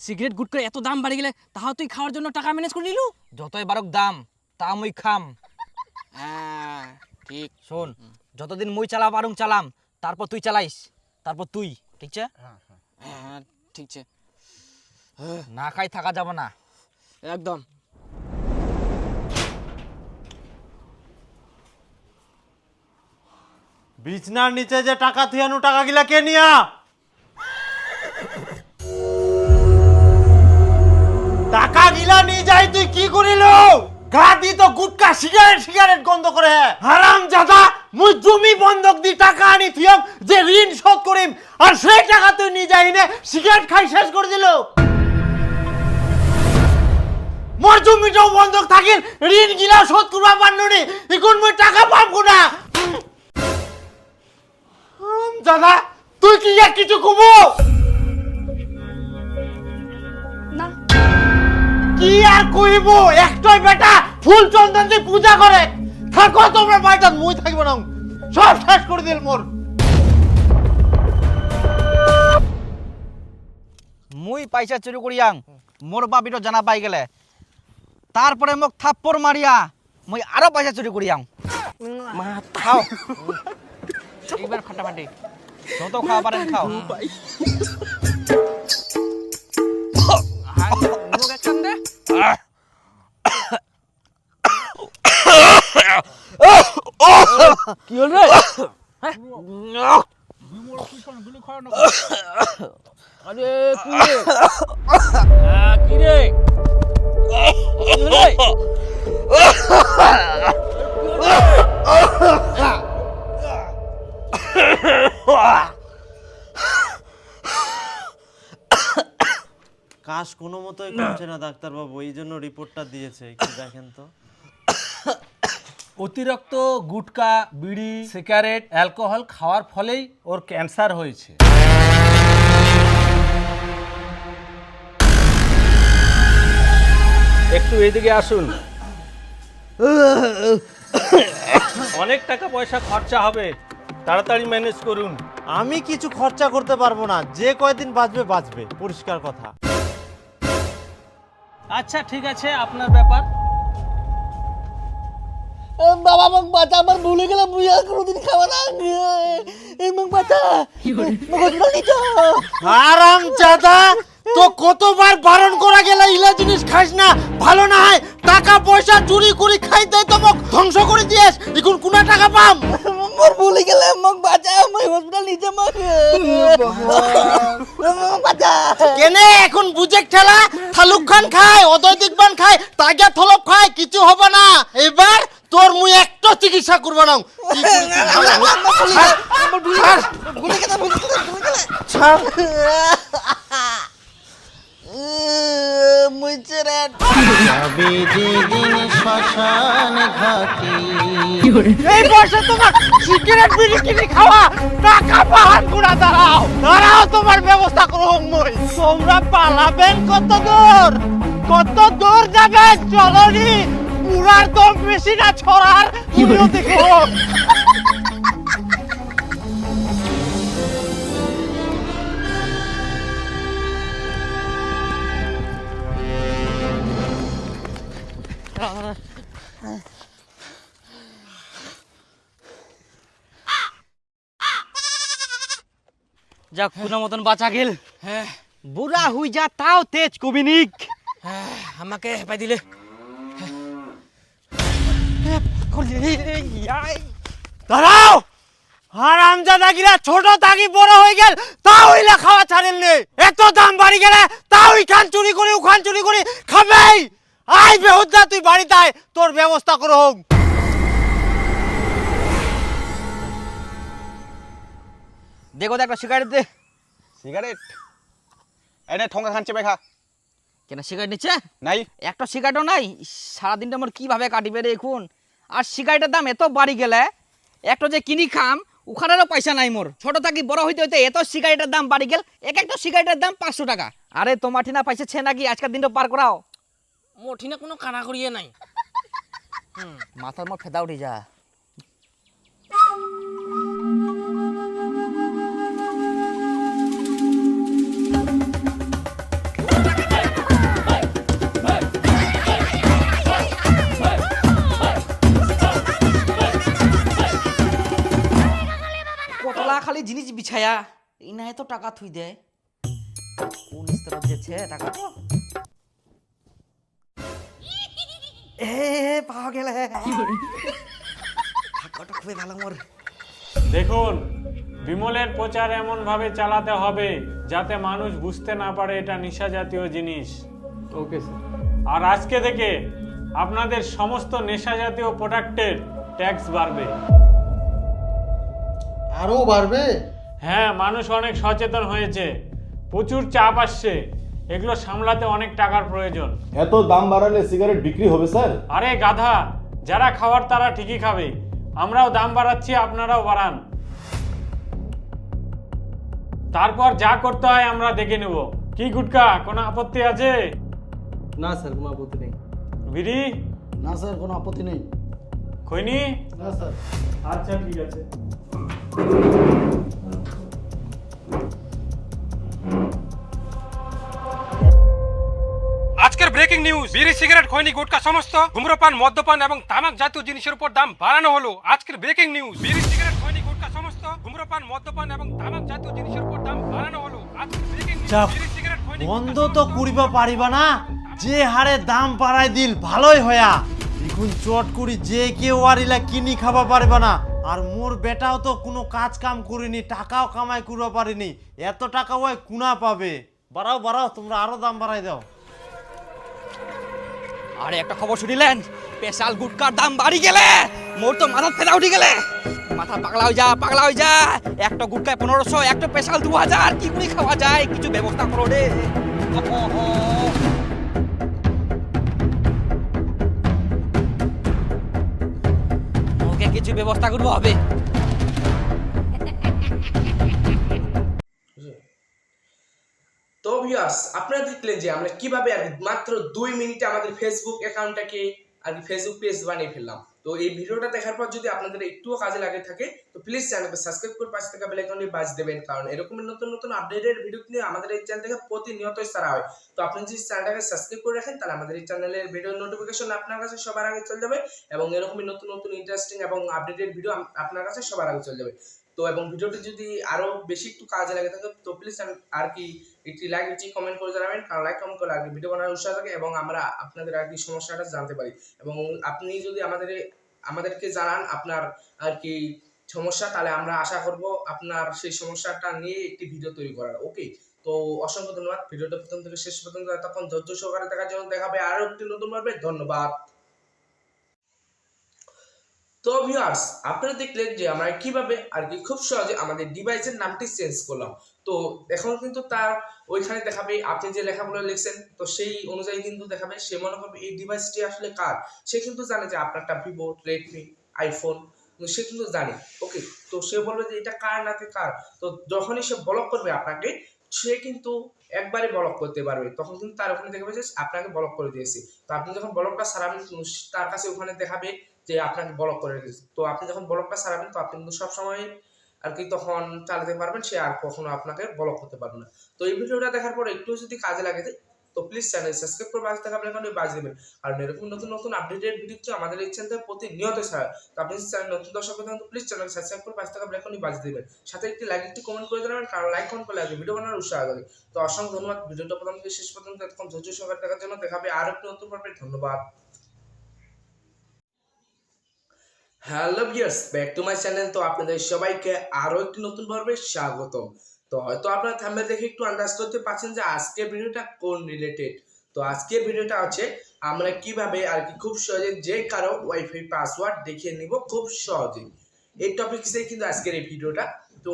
Cigarette গুটকার এত দাম বাড়ি গেলে তাও তুই খাওয়ার জন্য টাকা ম্যানেজ করে নিলু? যতই বারক দাম তা মুই খাম। হ্যাঁ ঠিক। শোন, যতদিন মুই চালা পারুম চালাম, তারপর তুই চালাইস, তারপর তুই, ঠিক আছে? হ্যাঁ ঠিক আছে। না খাই থাকা যাব না একদম। বিছনার নিচে যে টাকা থিয়ানো টাকা গিলা কে নিয়া? টাকা গিলা নিয়ে যাই তুই কি করিল? গা দি তো গুটকা সিগারেট গন্ধ করে। হারাম জাদা, মুই জমি বন্ধক দি টাকা আনি থিয়ম যে ঋণ শোধ করিম, আর সেই টাকা তুই নিয়ে যাই নে সিগারেট খাই শেষ করে দিল। মোর জমিটাও বন্ধক থাকিল, ঋণ গিলা শোধ করবা পারল নি, এখন মুই টাকা পাবো না। দাদা তুই কি আর কিছু কমো না কি আর কইব? একটাই বেটা ফুল চন্দন দিয়ে পূজা করে। থাকো তোমরা বাড়িতে, মুই থাকবো না, সব শেষ করে দিল মোর। মুই পয়সা চুরি করিয়াং, মোর বাপিটো জানা পাই গেলে, তারপরে মোক থাপ্পড় মারিয়া মুই আরো পয়সা চুরি করিয়াং। খাও এইবার ফাটাফাটি, যত খাওয়া পারেন খাও। কি হল রে? আরে কি রে? কাশ কোনো মতোই কমছে না ডাক্তারবাবু, এই জন্য রিপোর্টটা দিয়েছে, একটু দেখেন তো। অতিরিক্ত গুটকা, বিড়ি, সিগারেট, অ্যালকোহল খাওয়ার ফলেই ওর ক্যান্সার হয়েছে। একটু এদিকে আসুন। অনেক টাকা পয়সা খরচা হবে, তাড়াতাড়ি ম্যানেজ করুন। আমি কিছু খরচা করতে পারবো না, যে কয়দিন বাঁচবে, পরিষ্কার কথা। আচ্ছা ঠিক আছে, আপনার ব্যাপার। বাবা মোক বাঁচা, আমার ভুলে গেলাম, মুই আর কোনোদিন খাওয়া না। এই মোক বাঁচা, মোক হসপিটাল নিতে। আরাম জাদা, তো কতবার বারণ করা গেল ইলা জিনিস খাস না, ভালো না হয়। টাকা পয়সা চুরি করে খাই দেয় তো মোক ধ্বংস করে দিয়েস, এখন কোনা টাকা পাম? মোর ভুলে গেলাম, মোক বাঁচা, মই হসপিটাল নিতে। মোক বাঁচা। কেনে এখন বুঝে ঠেলা? থালুক খান খায়, অদয় দিকবান খায়, তাগা থলপ খায়, কিছু হবে না। এবার তোর মুই একটা চিকিৎসা করব না। ভুলে গেলাম। মুই চেরাট এই বয়সে তোমার সিগারেট বিড়ি কিনে খাওয়া টাকা পাহাড় গুড়া। দাঁড়াও তোমার ব্যবস্থা করো। মই তোমরা পালাবেন কত দূর যাবেন? চলো নি, পুরার দম বেশি না ছড়ার দেখো। যাক, কোনো মতন বাঁচা গেল। হ্যাঁ বুড়া হুই যা তাও তেজ কবিনিক। হ্যাঁ আমাকে হেপাই দিলে। দাঁড়াও, হারামজাদা গিলা ছোট থাকি বড় হয়ে গেল, তাও ইলা খাওয়া ছাড়েন নে। এত দাম বাড়ি গেলে তাও ইখান চুরি করে ওখান চুরি করে খাবেই। আই বেহুদা, তুই বাড়িতে আয়, তোর ব্যবস্থা করো হোক। দেখো তো একটা সিগারেট দে। সিগারেট এনে ঠোঙ্গা খান চেপে খা। কেন সিগারেট নিচ্ছে? নাই একটা সিগারেটও নাই। সারাদিনটা আমার কিভাবে কাটিবে রে এখন? আর সিগারেটের দাম এত বাড়ি গেলে একটা যে কিনি খাম ওখানেরও পয়সা নাই মোর। ছোট থাকি বড় হইতে হইতে এত সিগারেটের দাম বাড়ি গেল, একটা সিগারেটের দাম 500 টাকা। আরে তোমার ঠিনা পাইছে নাকি আজকের দিনটা পার করাও? মোঠিনে কোনো কানা করিয়ে নাই। মাথার মধ্যে ফেদা উঠে যা। বিছায়া এই না তো টাকা থুই দে কোন স্তরত যেছে টাকা তো এ পাওয়া গেলে টাকাটা খুবই ভালো মোর দেখুন, বিমলের প্রচার এমনভাবে চালাতে হবে যাতে মানুষ বুঝতে না পারে এটা নেশা জাতীয় জিনিস। Okay sir. আর আজকে থেকে আপনাদের সমস্ত নেশা জাতীয় প্রোডাক্টের ট্যাক্স বাড়বে। আরো বাড়বে? হ্যাঁ, মানুষ অনেক সচেতন হয়েছে, প্রচুর চাপ আসছে, এগুলো সামলাতে অনেক টাকার প্রয়োজন। এত দাম বাড়ালে সিগারেট বিক্রি হবে স্যার? আরে গাধা, যারা খাওয়ার তারা ঠিকই খাবে, আমরাও দাম বাড়াচ্ছি, আপনারাও বাড়ান। তারপর যা করতে হয় আমরা দেখে নেব। কি গুটকা, কোনো আপত্তি আছে? না স্যার, কোনো আপত্তি নেই। বিড়ি? না স্যার, কোনো আপত্তি নেই। খৈনি? না স্যার। আচ্ছা ঠিক আছে। আজকের ব্রেকিং নিউজ, বিড়ি, সিগারেট, খৈনি, গুটখা সমস্ত ধূম্রপান, মদ্যপান এবং তামাক জাতীয় জিনিসের উপর দাম বাড়ানো হলো। আজকের ব্রেকিং নিউজ, বিড়ি, সিগারেট, খৈনি, গুটখা সমস্ত ধূম্রপান, মদ্যপান এবং তামাক জাতীয় জিনিসের উপর দাম বাড়ানো হলো। আজকের ব্রেকিং নিউজ, বিড়ি, সিগারেট, খৈনি, বন্ধ তো করিবা পারিবা না, যে হারে দাম বাড়াই দিল ভালোই হয়া। এখন চট করি যে কেউ আর ইলা কিনি খাবা পারিবা না। আর মোর বেটাও তো কোনো কাজ কাম করিনি, টাকাও কামাই করবা পারিনি, এত টাকা ওই কুনা পাবে? বাড়াও বাড়াও, তোমরা আরো দাম বাড়াই দাও। আরে একটা খবর শুনিলেন? স্পেশাল গুটকার দাম বাড়ি গেলে মোর তো মাথা ফেলা উঠে গেলে, মাথা পাগলা হয়ে যা। একটা গুটকায় 1500, একটা স্পেশাল 2000, কি করে খাওয়া যায়? কিছু ব্যবস্থা করো রে। ওকে কিছু ব্যবস্থা করবো হবে। তো ভিউয়ার্স, আপনারা দেখলেন যে আমরা কিভাবে আর মাত্র 2 মিনিটে আমাদের ফেসবুক অ্যাকাউন্টটাকে আর ফেসবুক পেজ বানিয়ে ফেললাম। তো এই ভিডিওটা দেখার পর যদি আপনাদের একটুও কাজে লাগে থাকে তো প্লিজ চ্যানেলকে সাবস্ক্রাইব করে পাশে থাকা বেল আইকনটি বাজ দেবেন, কারণ এরকমের নতুন নতুন আপডেটের ভিডিও নিয়ে আমাদের এই চ্যানেল থেকে প্রতিনিয়তই ছাড়া হয়। তো আপনি যদি চ্যানেলটাকে সাবস্ক্রাইব করে রাখেন তাহলে আমাদের এই চ্যানেলের ভিডিও নোটিফিকেশন আপনার কাছে সবার আগে চলে যাবে এবং এরকমই নতুন নতুন ইন্টারেস্টিং এবং আপডেটেড ভিডিও আপনার কাছে সবার আগে চলে যাবে। তো এবং ভিডিওটি যদি আরো বেশি একটু কাজে লাগে থাকে তো প্লিজ আর কি একটি লাইক একটি কমেন্ট করে জানাবেন, কারণ লাইক কমেন্ট করে আর কি ভিডিও বানানোর উৎসাহ থাকে এবং আমরা আপনাদের আর কি সমস্যাটা জানতে পারি। এবং আপনি যদি আমাদেরকে জানান আপনার আর কি সমস্যা, তাহলে আমরা আশা করব আপনার সেই সমস্যাটা নিয়ে একটি ভিডিও তৈরি করার। ওকে, তো অসংখ্য ধন্যবাদ। ভিডিওটা প্রথম থেকে শেষ পর্যন্ত এতক্ষণ ধৈর্য সহকারে দেখার জন্য। দেখাবে আরো একটি নতুন পর্বে। ধন্যবাদ। তো ভিউয়ার্স, আপনারা দেখলেন যে আমরা কিভাবে আর কি খুব সহজে আমাদের ডিভাইসের নামটি চেঞ্জ করলাম। তো এখন কিন্তু তার ওইখানে দেখাবে আপনি যে লেখাগুলো লিখছেন, তো সেই অনুযায়ী কিন্তু দেখাবে। সে মনে করবে এই ডিভাইসটি আসলে কার। সে কিন্তু জানে যে আপনারটা ভিভো, রেডমি, আইফোন, সে কিন্তু জানে। ওকে, তো সে বলবে যে এটা কার নাকি কার। তো যখনই সে ব্লক করবে আপনাকে, সে কিন্তু একবারে ব্লক করতে পারবে। তখন কিন্তু তার ওখানে দেখাবে যে আপনাকে ব্লক করে দিয়েছে। তো আপনি যখন ব্লকটা সারাবেন তার কাছে ওখানে দেখাবে যে আপনাকে ব্লক করে দিয়েছে। তো আপনি যখন ব্লকটা সারাবেন তো আপনি কিন্তু সবসময় আর কি তখন চালাতে পারবেন, সে আর কখনো আপনাকে ব্লক করতে পারবে না। তো এই ভিডিওটা দেখার পর একটু যদি কাজে লাগে তো প্লিজ চ্যানেল সাবস্ক্রাইব করে পাশে থাকা বেল আইকনটি বাজিয়ে দেবেন, কারণ এরকম নতুন নতুন আপডেটেড ভিডিও আমাদের এই চ্যানেলে প্রতিনিয়ত ছাড়া। তো আপনি চ্যানেল নতুন দর্শক হন তো প্লিজ চ্যানেল সাবস্ক্রাইব করে পাশে থাকা বেল আইকনটি বাজিয়ে দেবেন, সাথে একটি লাইক একটি কমেন্ট করে দেবেন, কারণ লাইক কমেন্ট করলে আগে ভিডিও বানানোর উৎসাহ লাগে। তো অসংখ্য ধন্যবাদ ভিডিওটা প্রথম থেকে শেষ পর্যন্ত এতক্ষণ ধৈর্য সহকারে দেখার জন্য। দেখাবে আরো একটি নতুন পর্বে। ধন্যবাদ। Hello viewers, back to my channel. তো আপনাদের সবাইকে আরো একটি নতুন পর্বে স্বাগতম। তো হয়তো আপনারা থাম্বনেল দেখে একটু আন্দাজ করতে পারছেন যে আজকের ভিডিওটা কোন রিলেটেড। তো আজকের ভিডিওটা হচ্ছে আমরা কিভাবে আর কি খুব সহজে যে কারো ওয়াইফাই পাসওয়ার্ড দেখিয়ে নিব খুব সহজে। এই টপিকসে কিন্তু আজকের এই ভিডিওটা। তো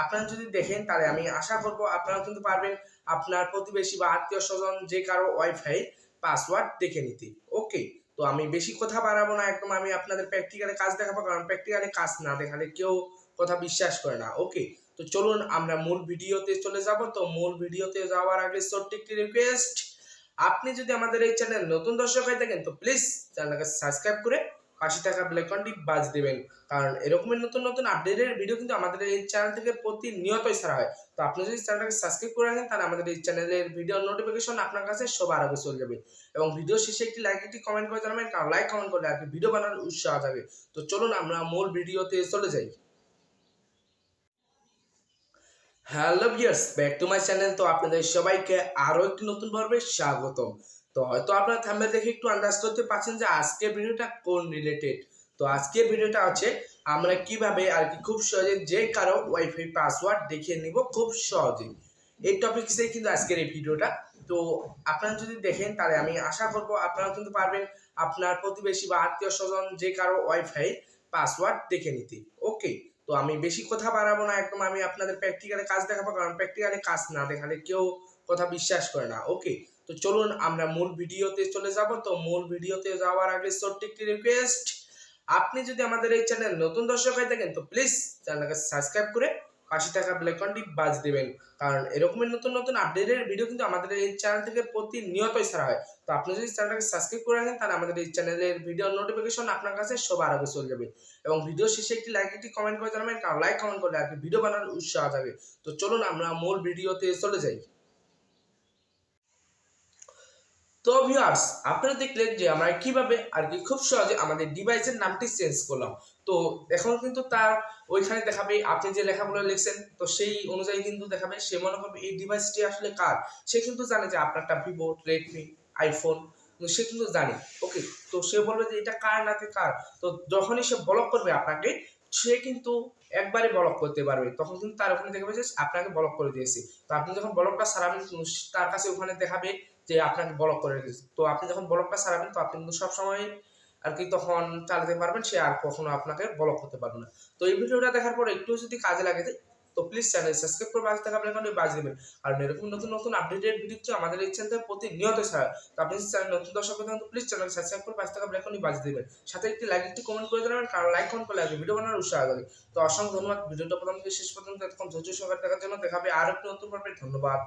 আপনারা যদি দেখেন তাহলে আমি আশা করব আপনারা কিন্তু পারবেন আপনার প্রতিবেশী বা আত্মীয় স্বজন যে কারো ওয়াইফাই পাসওয়ার্ড দেখে নিতে। ওকে, তো আমি বেশি কথা বাড়াবো না, একদম আমি আপনাদের প্র্যাকটিক্যালি কাজ দেখাবো, কারণ প্র্যাকটিক্যালি কাজ না দেখালে কেউ কথা বিশ্বাস করে না। ওকে, তো চলুন আমরা মূল ভিডিওতে চলে যাব। তো মূল ভিডিওতে যাওয়ার আগে ছোট্ট একটি রিকোয়েস্ট, আপনি যদি আমাদের এই চ্যানেল নতুন দর্শক হয়ে থাকেন তো প্লিজ চ্যানেলটাকে সাবস্ক্রাইব করে পাশে থাকা বেল আইকনটি বাজ দেবেন, কারণ এরকমের নতুন নতুন আপডেটের ভিডিও কিন্তু আমাদের এই চ্যানেল থেকে প্রতিনিয়তই ছাড়া হয়। তো আপনি যদি চ্যানেলটাকে সাবস্ক্রাইব করে রাখেন তাহলে আমাদের এই চ্যানেলের ভিডিও নোটিফিকেশন আপনার কাছে সবার আগে চলে যাবে। এবং ভিডিও শেষে একটি লাইক একটি কমেন্ট করে জানাবেন, কারণ লাইক কমেন্ট করলে আর কি ভিডিও বানানোর উৎসাহ থাকে। তো চলুন আমরা মূল ভিডিওতে চলে যাই। Hello viewers, back to my channel. তো আপনাদের সবাইকে আরো একটি নতুন পর্বে স্বাগতম। তো হয়তো আপনারা থাম্বনেল দেখে একটু আন্দাজ করতে পারছেন যে আজকের ভিডিওটা কোন রিলেটেড। তো আজকের ভিডিওটা হচ্ছে আমরা কিভাবে আর কি খুব সহজে যে কারো ওয়াইফাই পাসওয়ার্ড দেখিয়ে নিব খুব সহজে। এই টপিকসে কিন্তু আজকের এই ভিডিওটা। তো আপনারা যদি দেখেন তাহলে আমি আশা করব আপনারা কিন্তু পারবেন আপনার প্রতিবেশী বা আত্মীয় স্বজন যে কারো ওয়াইফাই পাসওয়ার্ড দেখে নিতে। ওকে, তো আমি বেশি কথা বাড়াবো না, একদম আমি আপনাদের প্র্যাকটিক্যালি কাজ দেখাবো, কারণ প্র্যাকটিক্যালি কাজ না দেখালে কেউ কথা বিশ্বাস করে না। ওকে, তো চলুন আমরা মূল ভিডিওতে চলে যাব। তো মূল ভিডিওতে যাওয়ার আগে ছোট্ট একটি রিকোয়েস্ট, আপনি যদি আমাদের এই চ্যানেল নতুন দর্শক হয়ে থাকেন তো প্লিজ চ্যানেলটাকে সাবস্ক্রাইব করে পাশে থাকা বেল আইকনটি বাজ দিবেন, কারণ এরকমের নতুন নতুন আপডেটের ভিডিও কিন্তু আমাদের এই চ্যানেল থেকে প্রতিনিয়তই ছাড়া হয়। তো আপনি যদি চ্যানেলটাকে সাবস্ক্রাইব করে রাখেন তাহলে আমাদের এই চ্যানেলের ভিডিও নোটিফিকেশন আপনার কাছে সবার আগে চলে যাবে। এবং ভিডিও শেষে একটি লাইক একটি কমেন্ট করে জানাবেন, কারণ লাইক কমেন্ট করলে আর কি ভিডিও বানানোর উৎসাহ থাকে। তো চলুন আমরা মূল ভিডিওতে চলে যাই। তো ভিউয়ার্স, আপনারা দেখলেন যে আমরা কিভাবে আর কি খুব সহজে আমাদের ডিভাইসের নামটি চেঞ্জ করলাম। তো এখন কিন্তু তার ওইখানে দেখাবে আপনি যে লেখাগুলো লিখছেন, তো সেই অনুযায়ী কিন্তু দেখাবে। সে মনে করবে এই ডিভাইসটি আসলে কার। সে কিন্তু জানে যে আপনারটা ভিভো, রেডমি, আইফোন, সে কিন্তু জানে। ওকে, তো সে বলবে যে এটা কার নাকি কার। তো যখনই সে ব্লক করবে আপনাকে, সে কিন্তু একবারে ব্লক করতে পারবে। তখন কিন্তু তার ওখানে দেখাবে যে আপনাকে ব্লক করে দিয়েছে। তো আপনি যখন ব্লকটা সারাবেন তার কাছে ওখানে দেখাবে যে আপনাকে ব্লক করে রেখেছে। তো আপনি যখন ব্লকটা সারাবেন তো আপনি কিন্তু সবসময় আর কি তখন চালাতে পারবেন, সে আর কখনো আপনাকে ব্লক করতে পারবে না। তো এই ভিডিওটা দেখার পর একটু যদি কাজে লাগে তো প্লিজ চ্যানেল সাবস্ক্রাইব করে পাশে থাকা বেল আইকনটি বাজিয়ে দেবেন, কারণ এরকম নতুন নতুন আপডেটেড ভিডিও আমাদের এই চ্যানেলে প্রতিনিয়ত ছাড়া। তো আপনি যদি চ্যানেল নতুন দর্শক হন তো প্লিজ চ্যানেল সাবস্ক্রাইব করে পাশে থাকা বেল আইকনটি বাজিয়ে দেবেন, সাথে একটি লাইক একটি কমেন্ট করে দেবেন, কারণ লাইক কমেন্ট করলে আগে ভিডিও বানানোর উৎসাহ লাগে। তো অসংখ্য ধন্যবাদ ভিডিওটা প্রথম থেকে শেষ পর্যন্ত এতক্ষণ ধৈর্য সহকারে দেখার জন্য। দেখাবে আর একটি নতুন পর্বে। ধন্যবাদ।